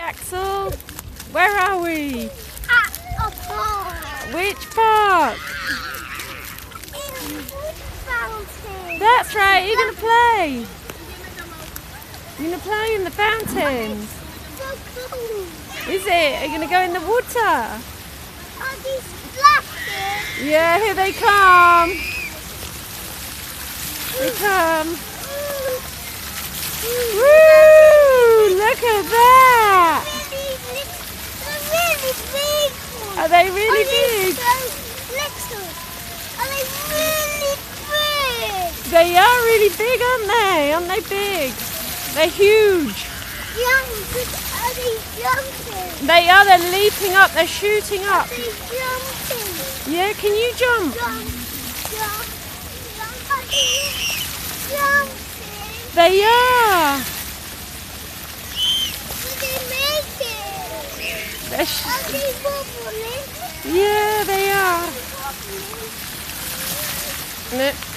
Axel, where are we? At a park. Which park? In the wood fountain. That's right, you're going to play. You're going to play in the fountains. So cool. Is it? Are you going to go in the water? Are these splashing? Yeah, here they come. They come. Woo! Look at that. They're really big. Are they really big? So little. Are they really big? They are really big, aren't they? Aren't they big? They're huge. Are they jumping? They are. They're leaping up. They're shooting up. Are they jumping? Yeah, can you jump? Jump, jump, jump. Are they jumping? They are. Did they make it? They're Are they wobbling? yeah, they are. Wobbling? Look.